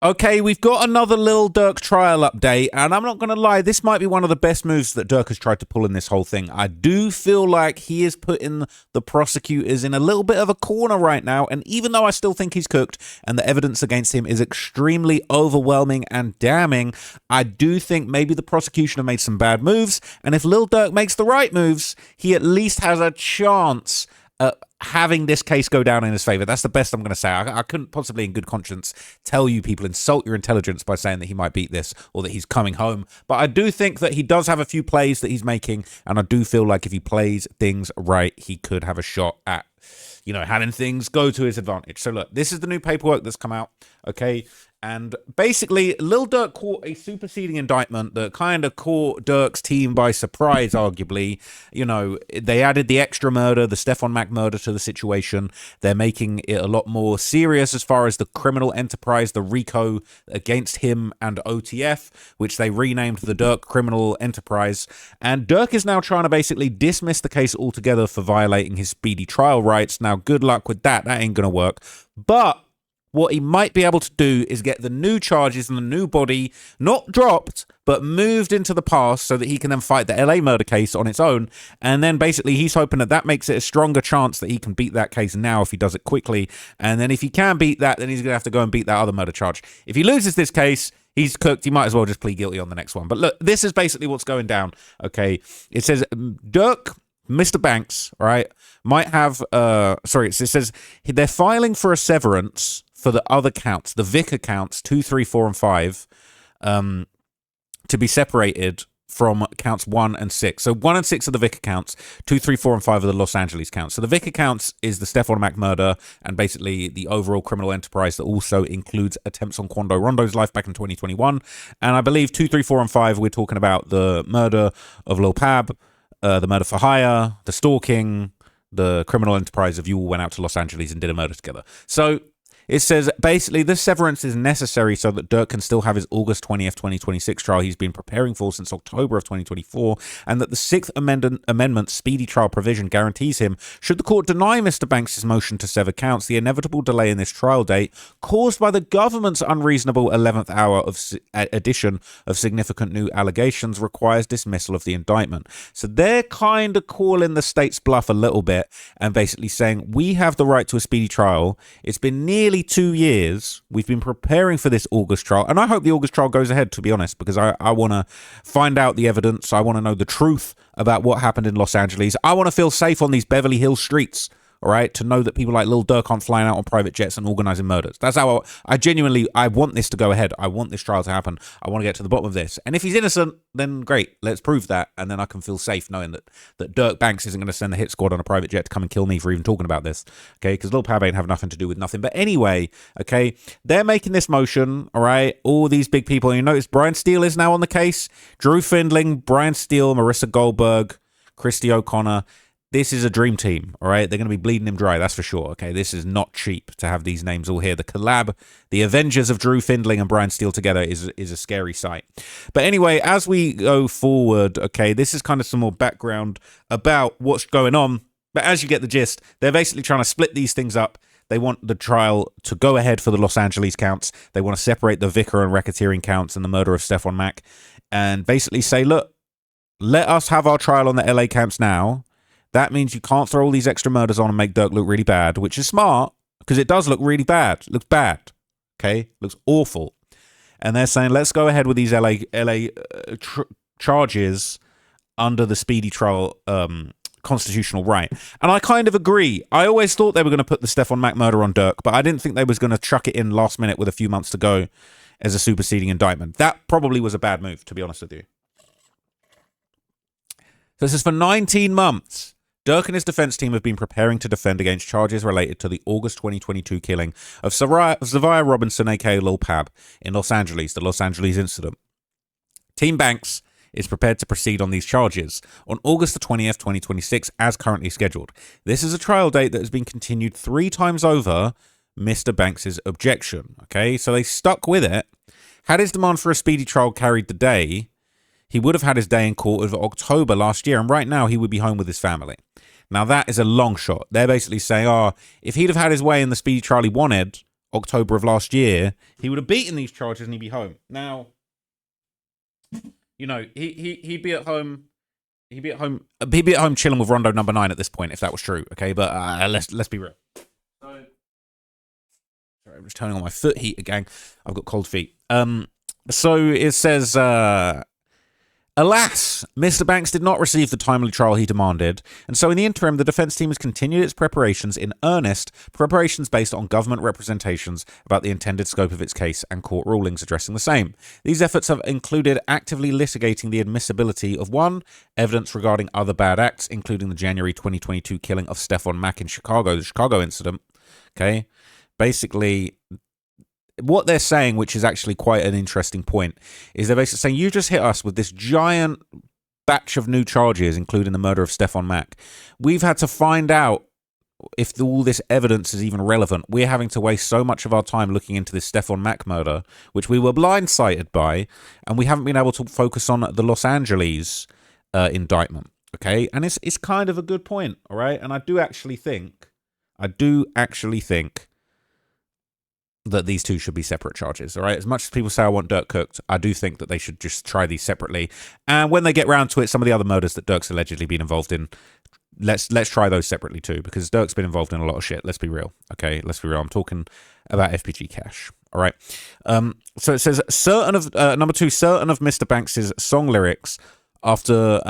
Okay, we've got another Lil Durk trial update, and I'm not going to lie, this might be one of the best moves that Durk has tried to pull in this whole thing. I do feel like he is putting the prosecutors in a little bit of a corner right now, and even though I still think he's cooked and the evidence against him is extremely overwhelming and damning, I do think maybe the prosecution have made some bad moves, and if Lil Durk makes the right moves, he at least has a chance having this case go down in his favor. That's the best I'm going to say. I couldn't possibly in good conscience tell you people insult your intelligence by saying that he might beat this or that he's coming home. But I do think that he does have a few plays that he's making, and I do feel like if he plays things right, he could have a shot at, you know, having things go to his advantage. So look, this is the new paperwork that's come out, okay? And basically, Lil Durk caught a superseding indictment that kind of caught Durk's team by surprise, arguably. You know, they added the extra murder, the Stephon Mack murder to the situation. They're making it a lot more serious as far as the criminal enterprise, the RICO against him and OTF, which they renamed the Durk Criminal Enterprise. And Durk is now trying to basically dismiss the case altogether for violating his speedy trial rights. Now, good luck with that. That ain't going to work. But what he might be able to do is get the new charges and the new body not dropped, but moved into the past so that he can then fight the LA murder case on its own. And then basically he's hoping that that makes it a stronger chance that he can beat that case now if he does it quickly. And then if he can beat that, then he's going to have to go and beat that other murder charge. If he loses this case, he's cooked. He might as well just plead guilty on the next one. But look, this is basically what's going down. Okay. It says Durk, Mr. Banks, right, might have, it says they're filing for a severance for the other counts, the Vicar counts 2, 3, 4, and 5, to be separated from counts 1 and 6. So 1 and 6 are the Vicar counts, 2, 3, 4, and 5 are the Los Angeles counts. So the Vicar counts is the Stephon Mack murder and basically the overall criminal enterprise that also includes attempts on Quando Rondo's life back in 2021. And I believe 2, 3, 4, and 5, we're talking about the murder of Lil Pab, the murder for hire, the stalking, the criminal enterprise of you all went out to Los Angeles and did a murder together. So it says, basically, this severance is necessary so that Durk can still have his August 20th, 2026 trial he's been preparing for since October of 2024, and that the Sixth Amendment speedy trial provision guarantees him, should the court deny Mr. Banks' motion to sever counts, the inevitable delay in this trial date, caused by the government's unreasonable 11th hour of addition of significant new allegations, requires dismissal of the indictment. So they're kind of calling the state's bluff a little bit and basically saying, we have the right to a speedy trial. It's been nearly 2 years. We've been preparing for this August trial, and I hope the August trial goes ahead, to be honest, because I want to find out the evidence. I want to know the truth about what happened in Los Angeles. I want to feel safe on these Beverly Hills streets, all right, to know that people like Lil Durk aren't flying out on private jets and organizing murders. That's how I genuinely, I want this to go ahead. I want this trial to happen. I want to get to the bottom of this. And if he's innocent, then great, let's prove that. And then I can feel safe knowing that Durk Banks isn't going to send the hit squad on a private jet to come and kill me for even talking about this, okay? Because Lil Pab ain't have nothing to do with nothing. But anyway, okay, they're making this motion, all right? All these big people. And you notice Brian Steele is now on the case. Drew Findling, Brian Steele, Marissa Goldberg, Christy O'Connor. This is a dream team, all right? They're going to be bleeding him dry, that's for sure, okay? This is not cheap to have these names all here. The collab, the Avengers of Drew Findling and Brian Steele together is a scary sight. But anyway, as we go forward, okay, this is kind of some more background about what's going on. But as you get the gist, they're basically trying to split these things up. They want the trial to go ahead for the Los Angeles counts. They want to separate the Vicar and racketeering counts and the murder of Stephon Mack and basically say, look, let us have our trial on the LA counts now. That means you can't throw all these extra murders on and make Durk look really bad, which is smart because it does look really bad. It looks bad. Okay? Looks awful. And they're saying, let's go ahead with these LA charges under the speedy trial constitutional right. And I kind of agree. I always thought they were going to put the Stephon Mack murder on Durk, but I didn't think they was going to chuck it in last minute with a few months to go as a superseding indictment. That probably was a bad move, to be honest with you. So this is for 19 months. Durk and his defense team have been preparing to defend against charges related to the August 2022 killing of Zavia Robinson, aka Lil Pab, in Los Angeles, the Los Angeles incident. Team Banks is prepared to proceed on these charges on August the 20th, 2026, as currently scheduled. This is a trial date that has been continued 3 times over Mr. Banks' objection. Okay, so they stuck with it. Had his demand for a speedy trial carried the day, he would have had his day in court of October last year, and right now he would be home with his family. Now, that is a long shot. They're basically saying, if he'd have had his way in the speedy trial he wanted, October of last year, he would have beaten these charges and he'd be home. Now, you know, he'd be at home. He'd be at home chilling with Rondo number 9 at this point, if that was true. Okay, but let's be real. So, sorry, I'm just turning on my foot heater, gang. I've got cold feet. So it says, alas, Mr. Banks did not receive the timely trial he demanded, and so in the interim, the defense team has continued its preparations in earnest, preparations based on government representations about the intended scope of its case and court rulings addressing the same. These efforts have included actively litigating the admissibility of 1, evidence regarding other bad acts, including the January 2022 killing of Stephon Mack in Chicago, the Chicago incident. Okay, basically, what they're saying, which is actually quite an interesting point, is they're basically saying, you just hit us with this giant batch of new charges, including the murder of Stephon Mack. We've had to find out if all this evidence is even relevant. We're having to waste so much of our time looking into this Stephon Mack murder, which we were blindsided by, and we haven't been able to focus on the Los Angeles indictment. Okay, and it's kind of a good point, all right? And I do actually think that these two should be separate charges, all right? As much as people say I want Durk cooked, I do think that they should just try these separately. And when they get round to it, some of the other murders that Durk's allegedly been involved in, let's try those separately too, because Durk's been involved in a lot of shit. Let's be real, okay? Let's be real. I'm talking about FPG Cash, all right? So it says, number 2, certain of Mr. Banks's song lyrics after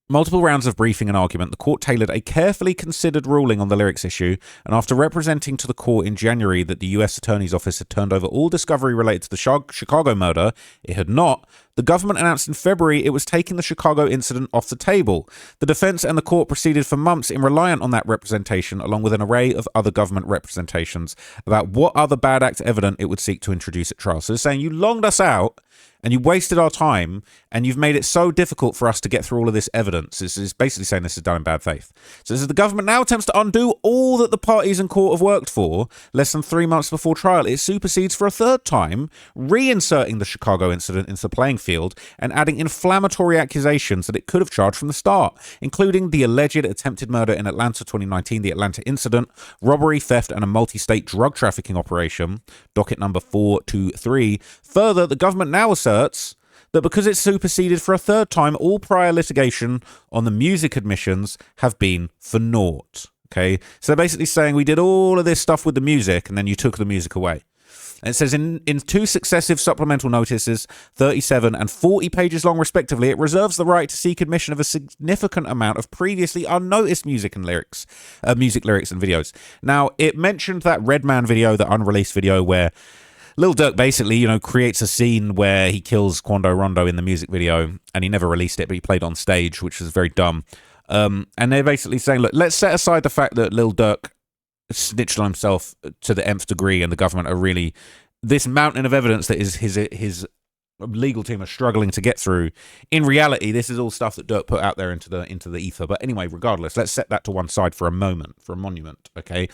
multiple rounds of briefing and argument, the court tailored a carefully considered ruling on the lyrics issue, and after representing to the court in January that the U.S. Attorney's Office had turned over all discovery related to the Chicago murder, it had not. The government announced in February it was taking the Chicago incident off the table. The defense and the court proceeded for months in reliant on that representation, along with an array of other government representations about what other bad act evidence it would seek to introduce at trial. So they're saying, you longed us out, and you wasted our time, and you've made it so difficult for us to get through all of this evidence. This is basically saying this is done in bad faith. So this is the government now attempts to undo all that the parties in court have worked for less than 3 months before trial. It supersedes for a third time, reinserting the Chicago incident into the playing field and adding inflammatory accusations that it could have charged from the start, including the alleged attempted murder in Atlanta 2019, the Atlanta incident, robbery, theft, and a multi-state drug trafficking operation, docket number 423. Further, the government now asserts that because it's superseded for a third time, all prior litigation on the music admissions have been for naught. Okay, so they're basically saying we did all of this stuff with the music and then you took the music away. And it says in 2 successive supplemental notices, 37 and 40 pages long respectively, it reserves the right to seek admission of a significant amount of previously unnoticed music lyrics and videos. Now, it mentioned that Redman video, the unreleased video where Lil Durk basically, you know, creates a scene where he kills Quando Rondo in the music video, and he never released it, but he played on stage, which was very dumb. And they're basically saying, look, let's set aside the fact that Lil Durk snitched on himself to the nth degree, and the government are really this mountain of evidence that is his legal team are struggling to get through. In reality, this is all stuff that Durk put out there into the ether. But anyway, regardless, let's set that to one side for a moment, for a monument. Okay,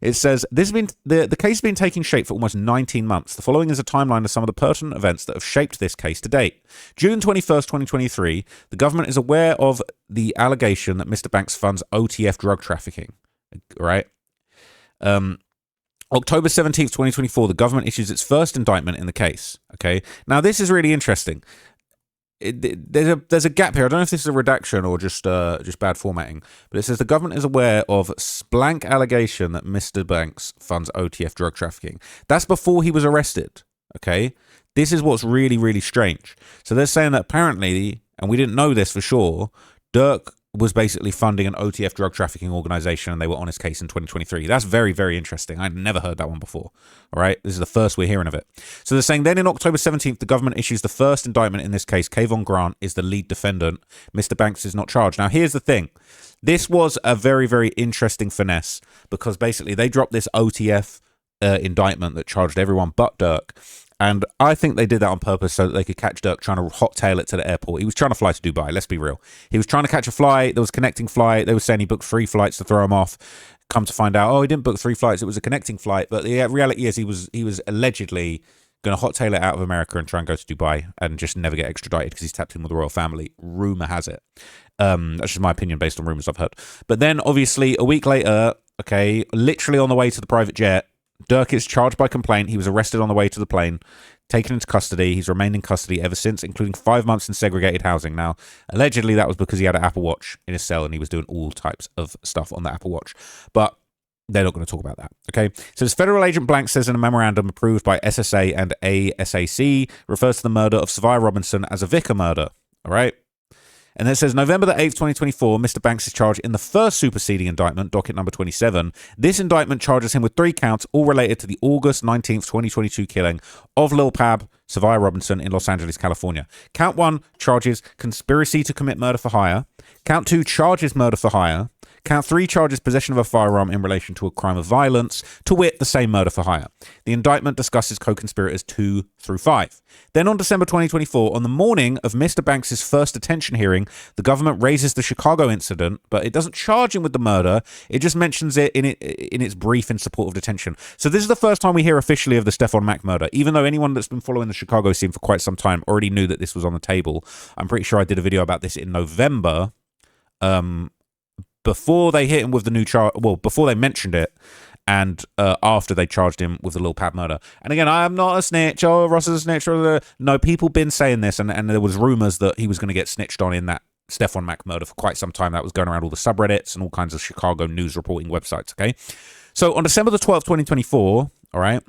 it says this has been the case has been taking shape for almost 19 months. The following is a timeline of some of the pertinent events that have shaped this case to date. June 21st, 2023, the government is aware of the allegation that Mr. Banks funds OTF drug trafficking. Right. October 17th, 2024, the government issues its first indictment in the case. Okay, now this is really interesting. There's a gap here. I don't know if this is a redaction or just bad formatting, but it says the government is aware of blank allegation that Mr. Banks funds OTF drug trafficking. That's before he was arrested. Okay, this is what's really, really strange. So they're saying that apparently, and we didn't know this for sure, Durk was basically funding an OTF drug trafficking organization, and they were on his case in 2023. That's very, very interesting. I'd never heard that one before. All right, this is the first we're hearing of it. So they're saying then in October 17th, the government issues the first indictment in this case. Kayvon Grant is the lead defendant. Mr. Banks is not charged. Now, here's the thing. This was a very, very interesting finesse because basically they dropped this OTF indictment that charged everyone but Durk. And I think they did that on purpose so that they could catch Durk trying to hot tail it to the airport. He was trying to fly to Dubai, let's be real. He was trying to catch a flight. There was a connecting flight. They were saying he booked 3 flights to throw him off. Come to find out, he didn't book 3 flights. It was a connecting flight. But the reality is he was allegedly going to hot tail it out of America and try and go to Dubai and just never get extradited because he's tapped in with the royal family. Rumor has it. That's just my opinion based on rumors I've heard. But then, obviously, a week later, okay, literally on the way to the private jet. Durk is charged by complaint. He was arrested on the way to the plane, taken into custody. He's remained in custody ever since, including 5 months in segregated housing. Now, allegedly, that was because he had an Apple Watch in his cell and he was doing all types of stuff on the Apple Watch. But they're not going to talk about that, okay? So this Federal Agent Blank says in a memorandum approved by SSA and ASAC, refers to the murder of Savia Robinson as a vicar murder, all right? And then it says, November the 8th, 2024, Mr. Banks is charged in the first superseding indictment, docket number 27. This indictment charges him with 3 counts, all related to the August 19th, 2022 killing of Lil Pab, Savia Robinson in Los Angeles, California. Count 1 charges conspiracy to commit murder for hire. Count 2 charges murder for hire. Count 3 charges possession of a firearm in relation to a crime of violence, to wit, the same murder for hire. The indictment discusses co-conspirators 2 through 5. Then on December 2024, on the morning of Mr. Banks' first detention hearing, the government raises the Chicago incident, but it doesn't charge him with the murder. It just mentions it in its brief in support of detention. So this is the first time we hear officially of the Stephon Mack murder, even though anyone that's been following the Chicago scene for quite some time already knew that this was on the table. I'm pretty sure I did a video about this in November, before they hit him with the new charge, well, before they mentioned it, and after they charged him with the Lil Pab murder. And again, I am not a snitch. Oh, Ross is a snitch. No, people been saying this, and there was rumors that he was going to get snitched on in that Stephon Mack murder for quite some time. That was going around all the subreddits and all kinds of Chicago news reporting websites, okay? So on December the 12th, 2024, all right,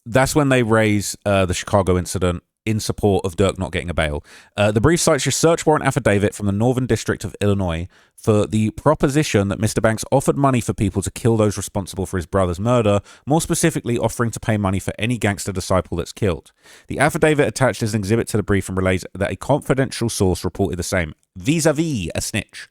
that's when they raise the Chicago incident in support of Durk not getting a bail. The brief cites your search warrant affidavit from the Northern District of Illinois for the proposition that Mr. Banks offered money for people to kill those responsible for his brother's murder, more specifically offering to pay money for any gangster disciple that's killed. The affidavit attached as an exhibit to the brief and relays that a confidential source reported the same, vis-a-vis a snitch.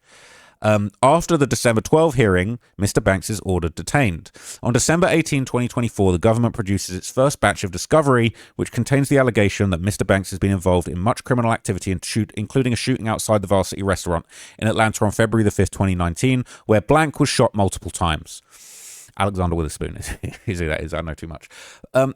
After the December 12 hearing, Mr. Banks is ordered detained. On December 18, 2024, the government produces its first batch of discovery, which contains the allegation that Mr. Banks has been involved in much criminal activity, including a shooting outside the Varsity restaurant in Atlanta on February the 5th, 2019, where Blank was shot multiple times. Alexander Witherspoon is who that is. I know too much.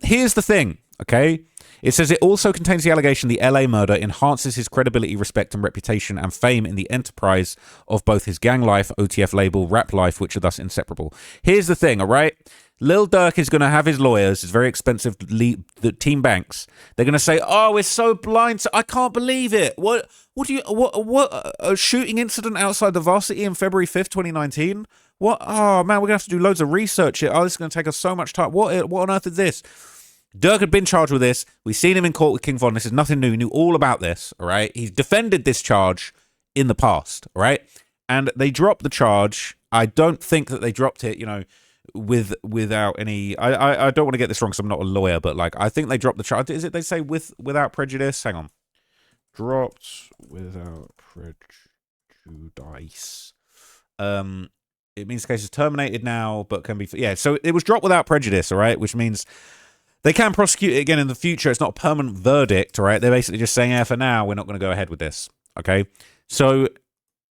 Here's the thing, okay? It says it also contains the allegation the LA murder enhances his credibility, respect, and reputation and fame in the enterprise of both his gang life, OTF label, rap life, which are thus inseparable. Here's the thing, all right? Lil Durk is going to have his lawyers, his very expensive the Team Banks. They're going to say, "Oh, we're so blind. I can't believe it. What a shooting incident outside the Varsity on February 5th, 2019? What? Oh, man, we're going to have to do loads of research here. Oh, this is going to take us so much time. What on earth is this?" Durk had been charged with this. We've seen him in court with King Von. This is nothing new. He knew all about this, all right? He's defended this charge in the past, all right? And they dropped the charge. I don't think that they dropped it, without any... I don't want to get this wrong because I'm not a lawyer, but, I think they dropped the charge. Is it they say without prejudice? Hang on. Dropped without prejudice. It means the case is terminated now, but can be... Yeah, so it was dropped without prejudice, all right? Which means... they can prosecute it again in the future. It's not a permanent verdict, all right? They're basically just saying, for now, we're not going to go ahead with this, okay? So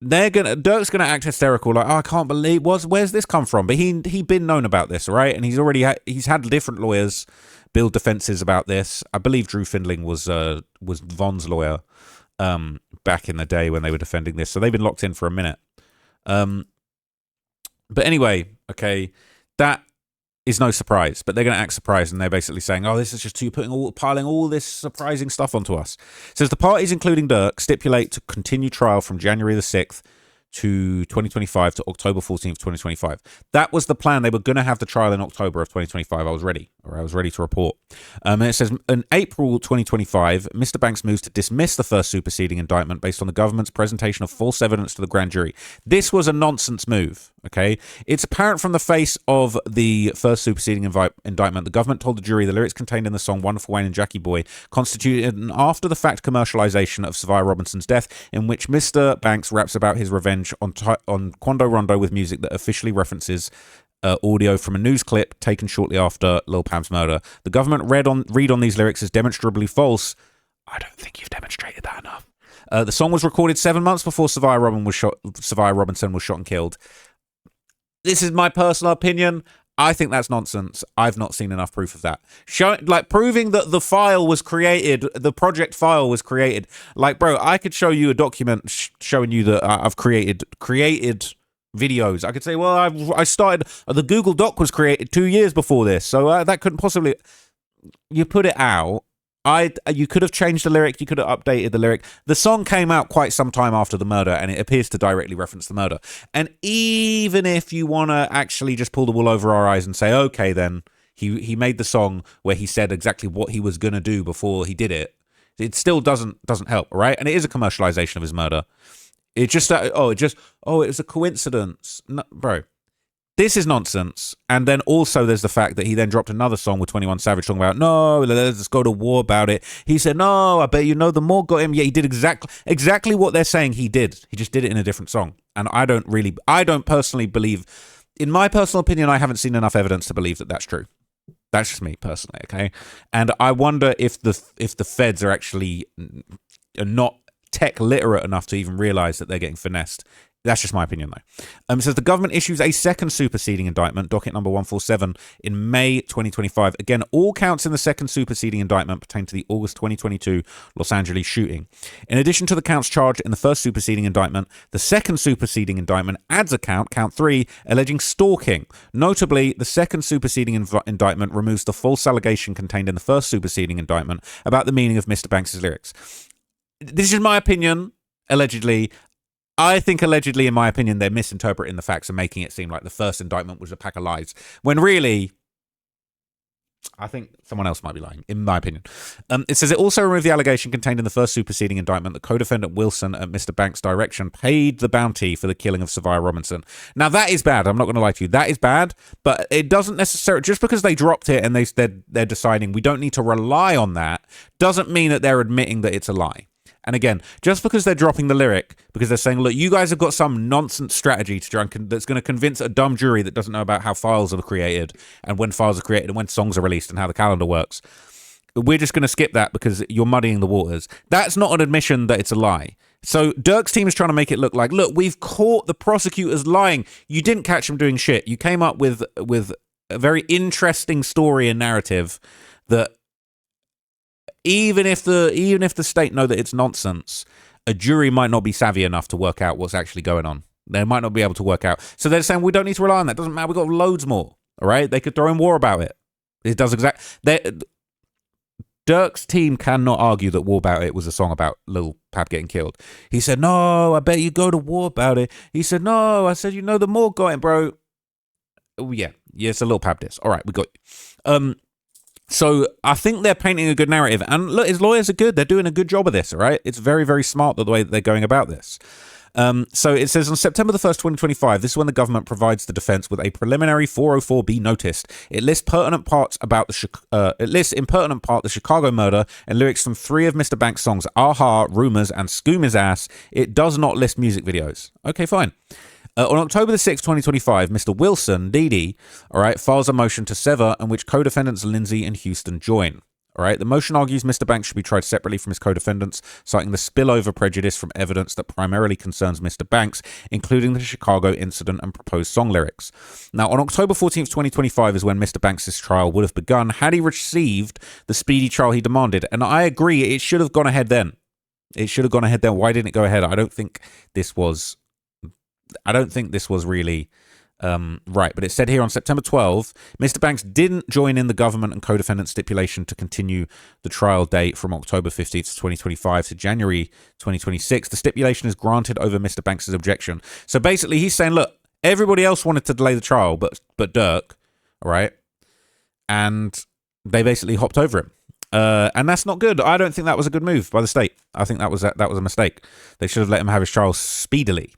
Durk's gonna act hysterical, like, "Oh, I can't believe, where's this come from?" But he'd been known about this, all right? And he's had different lawyers build defenses about this. I believe Drew Findling was Von's lawyer back in the day when they were defending this. So they've been locked in for a minute. But anyway, okay, that is no surprise, but they're going to act surprised, and they're basically saying, "Oh, this is just you piling all this surprising stuff onto us." It says the parties, including Durk, stipulate to continue trial from January the 6th to 2025 to October 14th, 2025. That was the plan. They were going to have the trial in October of 2025. I was ready, or I was ready to report. And it says in April 2025, Mr. Banks moves to dismiss the first superseding indictment based on the government's presentation of false evidence to the grand jury. This was a nonsense move, okay? It's apparent from the face of the first superseding indictment, the government told the jury the lyrics contained in the song Wonderful Wayne and Jackie Boy constituted an after-the-fact commercialization of Savia Robinson's death, in which Mr. Banks raps about his revenge on Quando Rondo with music that officially references audio from a news clip taken shortly after Lil Pam's murder. The government read on these lyrics as demonstrably false. I don't think you've demonstrated that enough. The song was recorded 7 months before Savia Robinson was shot and killed. This is my personal opinion. I think that's nonsense. I've not seen enough proof of that. Proving that the file was created, the project file was created. Bro, I could show you a document showing you that I've created videos. I could say, well, I started, the Google Doc was created 2 years before this, so that couldn't possibly. You put it out. You could have changed the lyric. You could have updated the lyric. The song came out quite some time after the murder, and it appears to directly reference the murder. And even if you want to actually just pull the wool over our eyes and say, okay, then he made the song where he said exactly what he was gonna do before he did it. It still doesn't help, right? And it is a commercialization of his murder. It just it was a coincidence, no, bro. This is nonsense. And then also there's the fact that he then dropped another song with 21 Savage talking about, no, let's go to war about it. He said, no, I bet you know the more got him. Yeah, he did exactly what they're saying he did. He just did it in a different song. And I don't personally believe, in my personal opinion, I haven't seen enough evidence to believe that that's true. That's just me personally, okay? And I wonder if the feds are actually not tech literate enough to even realize that they're getting finessed. That's just my opinion, though. It says the government issues a second superseding indictment, docket number 147, in May 2025. Again, all counts in the second superseding indictment pertain to the August 2022 Los Angeles shooting. In addition to the counts charged in the first superseding indictment, the second superseding indictment adds a count 3, alleging stalking. Notably, the second superseding indictment removes the false allegation contained in the first superseding indictment about the meaning of Mr. Banks' lyrics. This is my opinion, allegedly. I think allegedly, in my opinion, they're misinterpreting the facts and making it seem like the first indictment was a pack of lies. When really, I think someone else might be lying, in my opinion. It says it also removed the allegation contained in the first superseding indictment that co-defendant Wilson, at Mr. Banks' direction, paid the bounty for the killing of Savia Robinson. Now, that is bad. I'm not going to lie to you. That is bad, but it doesn't necessarily, just because they dropped it and they're deciding we don't need to rely on that, doesn't mean that they're admitting that it's a lie. And again, just because they're dropping the lyric, because they're saying, look, you guys have got some nonsense strategy to try and that's going to convince a dumb jury that doesn't know about how files are created and when files are created and when songs are released and how the calendar works. We're just going to skip that because you're muddying the waters. That's not an admission that it's a lie. So Durk's team is trying to make it look like, look, we've caught the prosecutors lying. You didn't catch them doing shit. You came up with a very interesting story and narrative that even if the state know that it's nonsense, a jury might not be savvy enough to work out what's actually going on. They might not be able to work out. So they're saying we don't need to rely on that. Doesn't matter. We've got loads more. All right. They could throw in war about it. It does Durk's team cannot argue that War About It was a song about Lil Pab getting killed. He said, no, I bet you go to war about it. He said, no, I said, you know, the more got him, bro. Oh, yeah, it's a Lil Pab diss. All right, we got you. So I think they're painting a good narrative. And look, his lawyers are good. They're doing a good job of this, all right? It's very, very smart the way that they're going about this. So it says on September the 1st, 2025, this is when the government provides the defense with a preliminary 404B notice. It lists pertinent parts about it lists in pertinent part the Chicago murder and lyrics from 3 of Mr. Banks' songs, Aha, Rumors, and Scoom His Ass. It does not list music videos. Okay, fine. On October the 6th, 2025, Mr. Wilson, DD, all right, files a motion to sever in which co-defendants Lindsay and Houston join. All right, the motion argues Mr. Banks should be tried separately from his co-defendants, citing the spillover prejudice from evidence that primarily concerns Mr. Banks, including the Chicago incident and proposed song lyrics. Now, on October 14th, 2025 is when Mr. Banks' trial would have begun had he received the speedy trial he demanded. And I agree, it should have gone ahead then. It should have gone ahead then. Why didn't it go ahead? I don't think this was really right. But it said here on September 12th, Mr. Banks didn't join in the government and co-defendant stipulation to continue the trial date from October 15th, 2025 to January 2026. The stipulation is granted over Mr. Banks' objection. So basically he's saying, look, everybody else wanted to delay the trial, but Durk, all right? And they basically hopped over him. And that's not good. I don't think that was a good move by the state. I think that was a mistake. They should have let him have his trial speedily.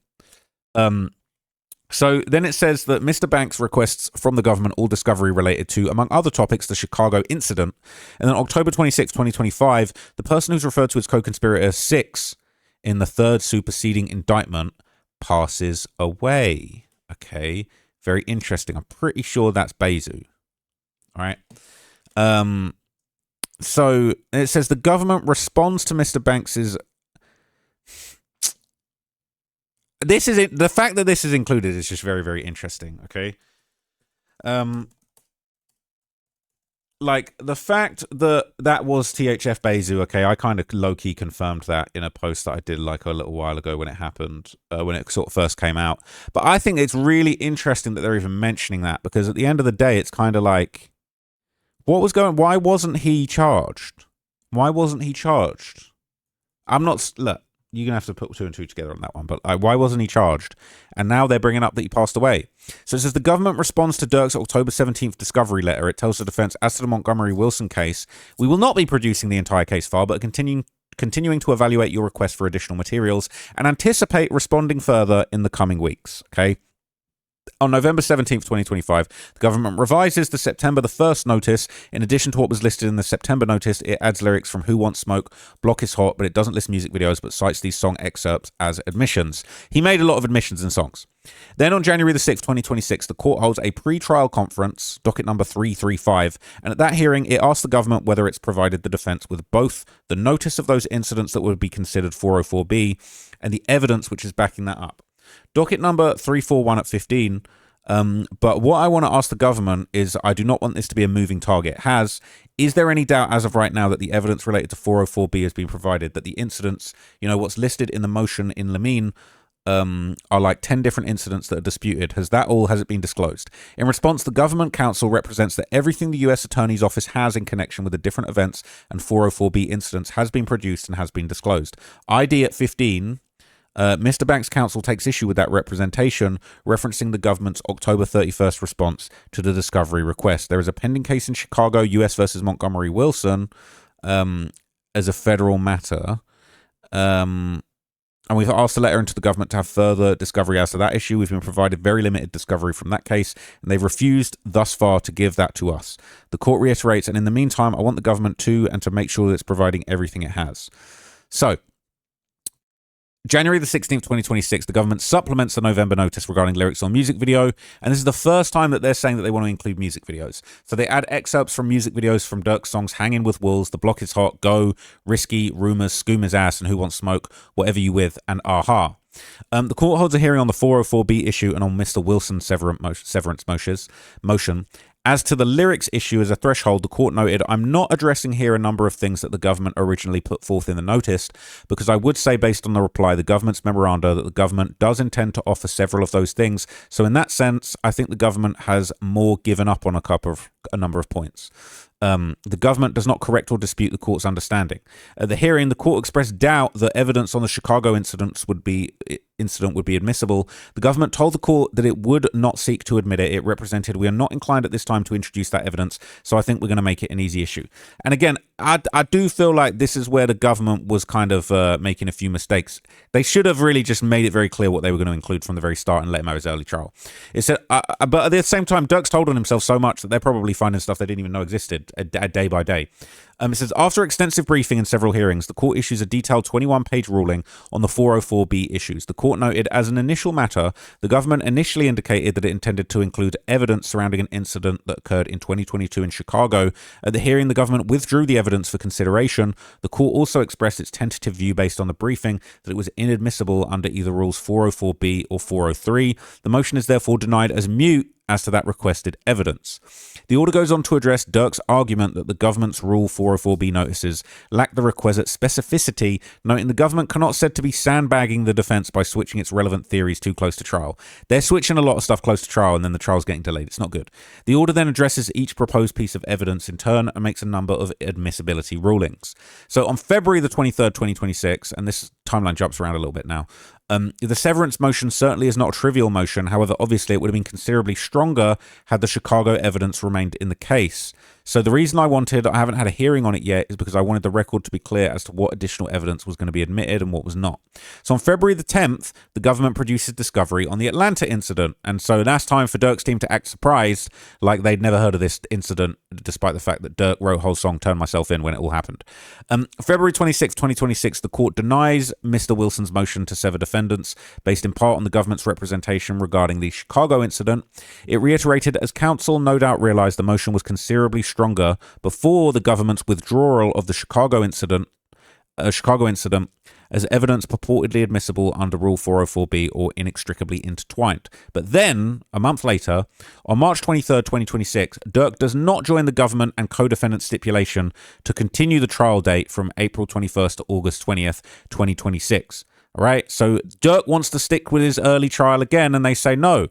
So then it says that Mr. Banks requests from the government all discovery related to, among other topics, the Chicago incident. And then October 26, 2025, the person who's referred to as co-conspirator 6 in the third superseding indictment passes away. Okay, very interesting. I'm pretty sure that's Bezu. All right. So it says the government responds to Mr. Banks's. This is it. The fact that this is included is just very, very interesting. Okay. like the fact that that was THF Bezu, okay, I kind of low-key confirmed that in a post that I did like a little while ago when it happened, when it sort of first came out. But I think it's really interesting that they're even mentioning that, because at the end of the day, it's kind of like, why wasn't he charged? Why wasn't he charged? Look, you're going to have to put two and two together on that one, but why wasn't he charged? And now they're bringing up that he passed away. So it says the government responds to Durk's October 17th discovery letter. It tells the defense, as to the Montgomery Wilson case, we will not be producing the entire case file, but continuing to evaluate your request for additional materials and anticipate responding further in the coming weeks. Okay. On November 17th, 2025, the government revises the September the 1st notice. In addition to what was listed in the September notice, it adds lyrics from Who Wants Smoke, Block is Hot, but it doesn't list music videos, but cites these song excerpts as admissions. He made a lot of admissions in songs. Then on January the 6th, 2026, the court holds a pre-trial conference, docket number 335, and at that hearing, it asks the government whether it's provided the defense with both the notice of those incidents that would be considered 404B and the evidence which is backing that up. Docket number 341 at 15. But what I want to ask the government is, I do not want this to be a moving target. Is there any doubt as of right now that the evidence related to 404B has been provided, that the incidents, what's listed in the motion in Lamine, are like 10 different incidents that are disputed? Has it been disclosed? In response, the government counsel represents that everything the U.S. Attorney's Office has in connection with the different events and 404B incidents has been produced and has been disclosed. ID at 15. Mr. Banks' counsel takes issue with that representation, referencing the government's October 31st response to the discovery request. There is a pending case in Chicago, U.S. versus Montgomery Wilson, as a federal matter. And we've asked the letter into the government to have further discovery as to that issue. We've been provided very limited discovery from that case, and they've refused thus far to give that to us. The court reiterates, and in the meantime, I want the government to make sure that it's providing everything it has. So, January the 16th, 2026, the government supplements the November notice regarding lyrics on music video, and this is the first time that they're saying that they want to include music videos. So they add excerpts from music videos from Durk's songs Hangin' With Wolves, The Block Is Hot, Go, Risky, Rumors, Scoomer's Ass, and Who Wants Smoke, Whatever You With, and Aha. The court holds a hearing on the 404B issue and on Mr. Wilson's severance motion. As to the lyrics issue as a threshold, the court noted, I'm not addressing here a number of things that the government originally put forth in the notice, because I would say, based on the reply, the government's memoranda, that the government does intend to offer several of those things. So in that sense, I think the government has more given up on a number of points. The government does not correct or dispute the court's understanding. At the hearing, the court expressed doubt that evidence on the Chicago incident would be admissible. The government told the court that it would not seek to admit it. It represented, we are not inclined at this time to introduce that evidence, so I think we're going to make it an easy issue. And again, I do feel like this is where the government was kind of making a few mistakes. They should have really just made it very clear what they were going to include from the very start and let him have his early trial. It said, but at the same time, Durk's told on himself so much that they're probably finding stuff they didn't even know existed a day by day. It says, after extensive briefing and several hearings, the court issues a detailed 21-page ruling on the 404B issues. The court noted, as an initial matter, the government initially indicated that it intended to include evidence surrounding an incident that occurred in 2022 in Chicago. At the hearing, the government withdrew the evidence for consideration. The court also expressed its tentative view based on the briefing that it was inadmissible under either Rules 404B or 403. The motion is therefore denied as mute as to that requested evidence. The order goes on to address Durk's argument that the government's Rule 404B notices lack the requisite specificity, noting the government cannot said to be sandbagging the defense by switching its relevant theories too close to trial. They're switching a lot of stuff close to trial, and then the trial's getting delayed. It's not good. The order then addresses each proposed piece of evidence in turn and makes a number of admissibility rulings. So on February the 23rd, 2026, and this timeline jumps around a little bit now, the severance motion certainly is not a trivial motion. However, obviously it would have been considerably stronger had the Chicago evidence remained in the case. So the reason I haven't had a hearing on it yet, is because I wanted the record to be clear as to what additional evidence was going to be admitted and what was not. So on February the 10th, the government produces discovery on the Atlanta incident. And so that's time for Durk's team to act surprised, like they'd never heard of this incident, despite the fact that Durk wrote a whole song, Turn Myself In, when it all happened. February 26, 2026, the court denies Mr. Wilson's motion to sever defendants, based in part on the government's representation regarding the Chicago incident. It reiterated, as counsel no doubt realized, the motion was considerably stronger before the government's withdrawal of the Chicago incident. Chicago incident as evidence purportedly admissible under Rule 404B or inextricably intertwined. But then, a month later, on March 23rd, 2026, Durk does not join the government and co-defendant stipulation to continue the trial date from April 21st to August 20th, 2026. All right, so Durk wants to stick with his early trial again, and they say no,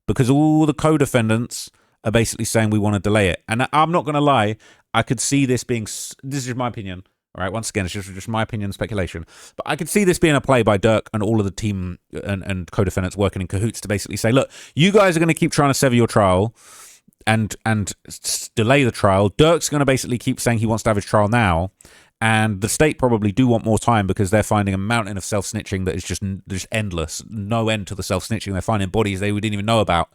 because all the co-defendants are basically saying we want to delay it. And I'm not going to lie, I could see this being, this is just my opinion, all right, once again, it's just my opinion, speculation. But I could see this being a play by Durk and all of the team and co-defendants working in cahoots to basically say, look, you guys are going to keep trying to sever your trial and delay the trial. Durk's going to basically keep saying he wants to have his trial now. And the state probably do want more time because they're finding a mountain of self-snitching that is just endless. No end to the self-snitching. They're finding bodies they didn't even know about.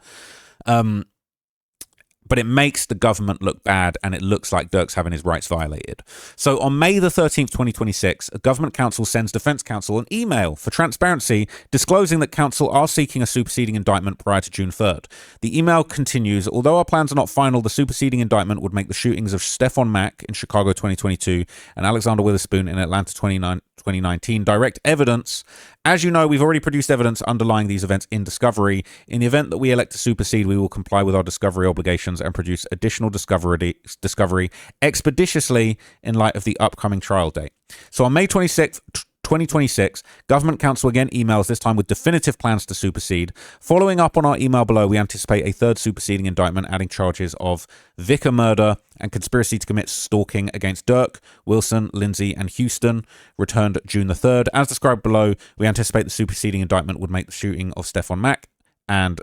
But it makes the government look bad, and it looks like Durk's having his rights violated. So on May the 13th, 2026, a government counsel sends defense counsel an email for transparency disclosing that counsel are seeking a superseding indictment prior to June 3rd. The email continues, although our plans are not final, the superseding indictment would make the shootings of Stephon Mack in Chicago 2022 and Alexander Witherspoon in Atlanta 2019 direct evidence. As you know, we've already produced evidence underlying these events in discovery. In the event that we elect to supersede, we will comply with our discovery obligations and produce additional discovery expeditiously in light of the upcoming trial date. So on May 26th, 2026, Government Counsel again emails, this time with definitive plans to supersede. Following up on our email below, we anticipate a third superseding indictment adding charges of vicar murder and conspiracy to commit stalking against Durk, Wilson, Lindsay, and Houston, returned June the 3rd. As described below, we anticipate the superseding indictment would make the shooting of Stephon Mack and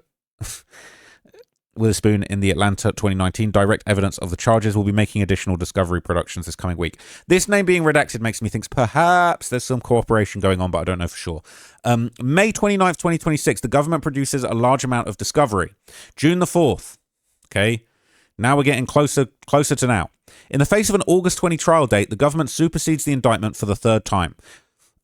Witherspoon in the Atlanta 2019 direct evidence of the charges. Will be making additional discovery productions this coming week. This name being redacted makes me think perhaps there's some cooperation going on, but I don't know for sure. May 29th, 2026, the government produces a large amount of discovery. June the 4th, okay? Now we're getting closer to now. In the face of an August 20 trial date, the government supersedes the indictment for the third time.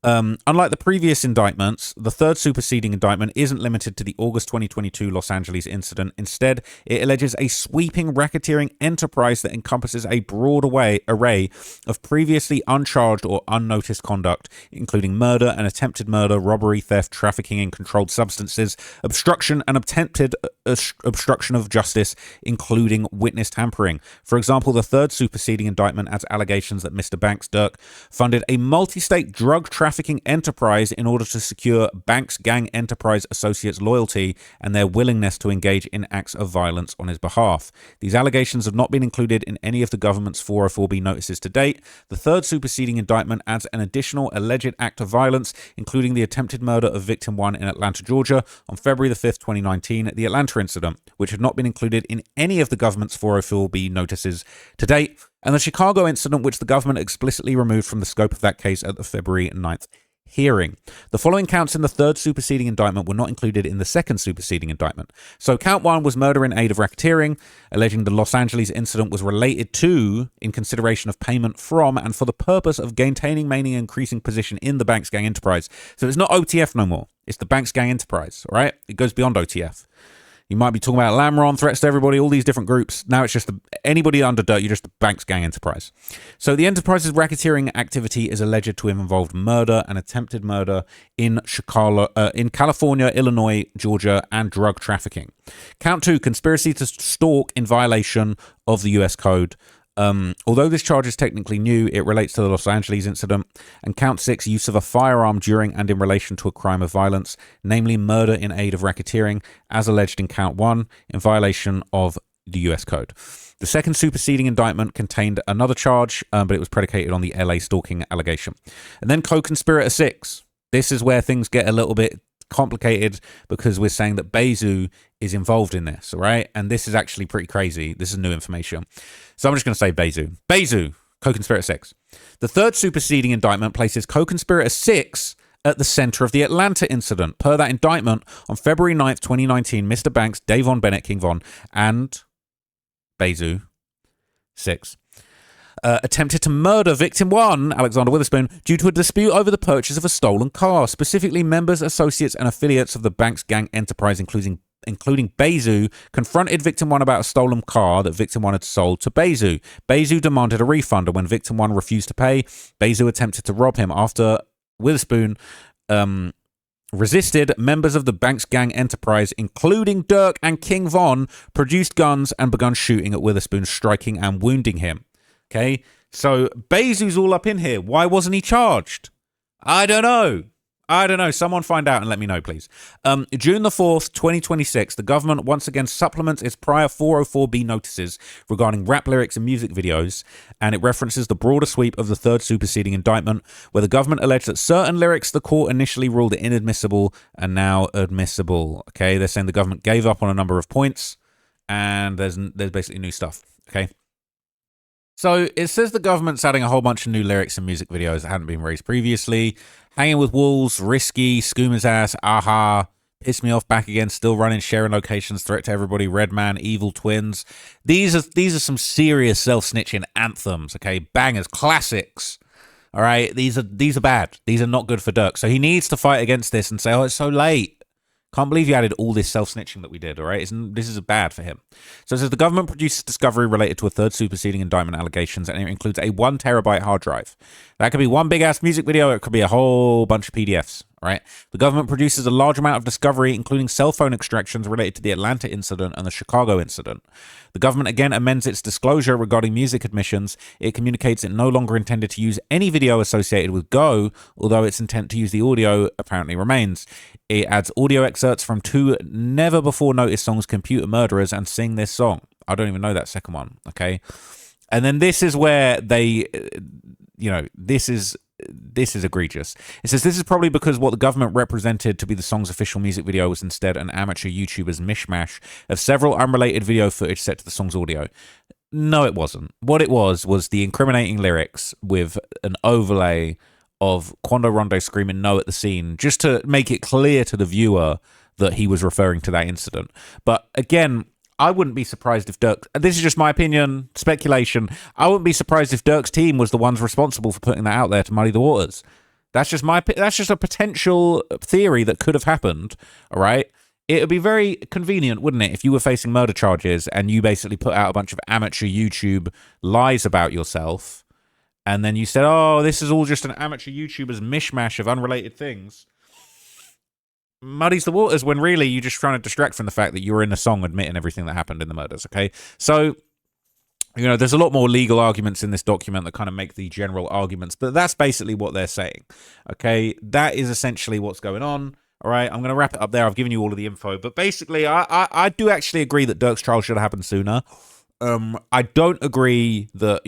Unlike the previous indictments, the third superseding indictment isn't limited to the August 2022 Los Angeles incident. Instead, it alleges a sweeping racketeering enterprise that encompasses a broad array of previously uncharged or unnoticed conduct, including murder and attempted murder, robbery, theft, trafficking in controlled substances, obstruction and attempted obstruction of justice, including witness tampering. For example, the third superseding indictment adds allegations that Mr. Banks Durk funded a multi-state drug trafficking enterprise in order to secure Banks Gang Enterprise associates' loyalty and their willingness to engage in acts of violence on his behalf. These allegations have not been included in any of the government's 404B notices to date. The third superseding indictment adds an additional alleged act of violence, including the attempted murder of victim 1 in Atlanta, Georgia on February the 5th, 2019, the Atlanta incident, which had not been included in any of the government's 404B notices to date, and the Chicago incident, which the government explicitly removed from the scope of that case at the February 9th hearing. The following counts in the third superseding indictment were not included in the second superseding indictment. So count 1 was murder in aid of racketeering, alleging the Los Angeles incident was related to, in consideration of payment from, and for the purpose of maintaining and increasing position in the Banks Gang Enterprise. So it's not OTF no more. It's the Banks Gang Enterprise, all right? It goes beyond OTF. You might be talking about Lamron, threats to everybody, all these different groups. Now it's just anybody under Durk, you're just the Banks Gang Enterprise. So the enterprise's racketeering activity is alleged to have involved murder and attempted murder in California, Illinois, Georgia, and drug trafficking. Count 2, conspiracy to stalk in violation of the U.S. Code. Although this charge is technically new, it relates to the Los Angeles incident. And count 6, use of a firearm during and in relation to a crime of violence, namely murder in aid of racketeering, as alleged in count 1, in violation of the US Code. The second superseding indictment contained another charge, but it was predicated on the LA stalking allegation. And then co-conspirator 6. This is where things get a little bit complicated because we're saying that Bezu is involved in this, all right? And this is actually pretty crazy. This is new information. So I'm just going to say Bezu. Bezu, co-conspirator 6. The third superseding indictment places co-conspirator 6 at the center of the Atlanta incident. Per that indictment, on February 9th, 2019, Mr. Banks, Davon Bennett, King Von, and Bezu, 6, attempted to murder victim 1, Alexander Witherspoon, due to a dispute over the purchase of a stolen car. Specifically, members, associates, and affiliates of the Banks Gang Enterprise, including Bezu, confronted Victim 1 about a stolen car that Victim 1 had sold to Bezu. Bezu demanded a refund, and when Victim 1 refused to pay, Bezu attempted to rob him. After Witherspoon resisted, members of the bank's gang enterprise, including Durk and King Von, produced guns and begun shooting at Witherspoon, striking and wounding him. Okay, so Bezu's all up in here. Why wasn't he charged? I don't know. Someone find out and let me know, please. June the 4th, 2026, the government once again supplements its prior 404B notices regarding rap lyrics and music videos, and it references the broader sweep of the third superseding indictment, where the government alleged that certain lyrics the court initially ruled inadmissible are now admissible. Okay, they're saying the government gave up on a number of points, and there's basically new stuff. Okay. So it says the government's adding a whole bunch of new lyrics and music videos that hadn't been raised previously. Hanging with Wolves, Risky, Skoomer's Ass, Aha, Piss Me Off, Back Again, Still Running, Sharing Locations, Threat to Everybody, Redman, Evil Twins. These are some serious self-snitching anthems, okay? Bangers, classics. All right, these are bad. These are not good for Durk. So he needs to fight against this and say, oh, it's so late. Can't believe you added all this self-snitching that we did, all right? This is bad for him. So it says the government produced discovery related to a third superseding indictment allegations, and it includes a 1 terabyte hard drive. That could be one big-ass music video. It could be a whole bunch of PDFs, all right? The government produces a large amount of discovery, including cell phone extractions related to the Atlanta incident and the Chicago incident. The government again amends its disclosure regarding music admissions. It communicates it no longer intended to use any video associated with Go, although its intent to use the audio apparently remains. It adds audio excerpts from 2 never-before-noticed songs, Computer Murderers and Sing This Song. I don't even know that second one, okay? And then this is where they, this is egregious. It says this is probably because what the government represented to be the song's official music video was instead an amateur YouTuber's mishmash of several unrelated video footage set to the song's audio. No, it wasn't. What it was the incriminating lyrics with an overlay of Quando Rondo screaming no at the scene, just to make it clear to the viewer that he was referring to that incident. But again, I wouldn't be surprised if Durk, this is just my opinion, speculation, I wouldn't be surprised if Durk's team was the ones responsible for putting that out there to muddy the waters. That's just a potential theory that could have happened, all right? It would be very convenient, wouldn't it, if you were facing murder charges and you basically put out a bunch of amateur YouTube lies about yourself, and then you said, oh, this is all just an amateur YouTuber's mishmash of unrelated things. Muddies the waters when really you're just trying to distract from the fact that you were in the song admitting everything that happened in the murders, okay? So, there's a lot more legal arguments in this document that kind of make the general arguments, but that's basically what they're saying, okay? That is essentially what's going on, all right? I'm going to wrap it up there. I've given you all of the info, but basically, I do actually agree that Durk's trial should have happened sooner. I don't agree that,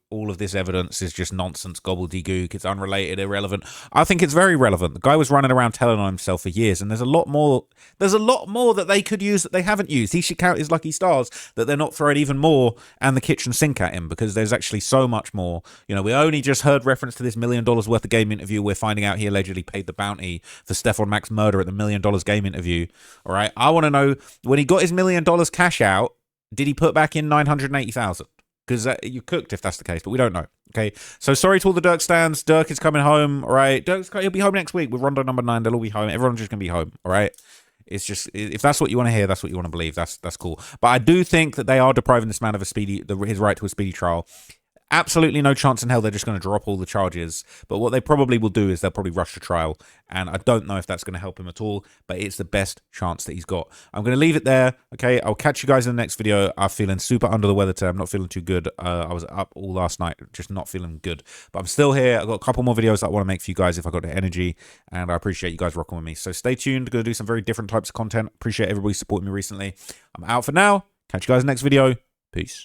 all of this evidence is just nonsense, gobbledygook, it's unrelated, irrelevant. I think it's very relevant. The guy was running around telling on himself for years, and there's a lot more that they could use that they haven't used. He should count his lucky stars that they're not throwing even more and the kitchen sink at him, because there's actually so much more. We only just heard reference to this $1 million worth of game interview. We're finding out he allegedly paid the bounty for Stefan Mack's murder at the $1 million game interview. All right, I want to know, when he got his $1 million cash out, did he put back in 980,000? Because you cooked if that's the case, but we don't know. Okay, so sorry to all the Durk stands. Durk is coming home. All right, he'll be home next week with Rondo number 9. They'll all be home. Everyone's just gonna be home. All right. It's just, if that's what you want to hear, that's what you want to believe. That's cool. But I do think that they are depriving this man of his right to a speedy trial. Absolutely no chance in hell they're just going to drop all the charges. But what they probably will do is they'll probably rush the trial. And I don't know if that's going to help him at all. But it's the best chance that he's got. I'm going to leave it there. Okay, I'll catch you guys in the next video. I'm feeling super under the weather today. I'm not feeling too good. I was up all last night, just not feeling good. But I'm still here. I've got a couple more videos that I want to make for you guys if I got the energy. And I appreciate you guys rocking with me. So stay tuned. Going to do some very different types of content. Appreciate everybody supporting me recently. I'm out for now. Catch you guys in the next video. Peace.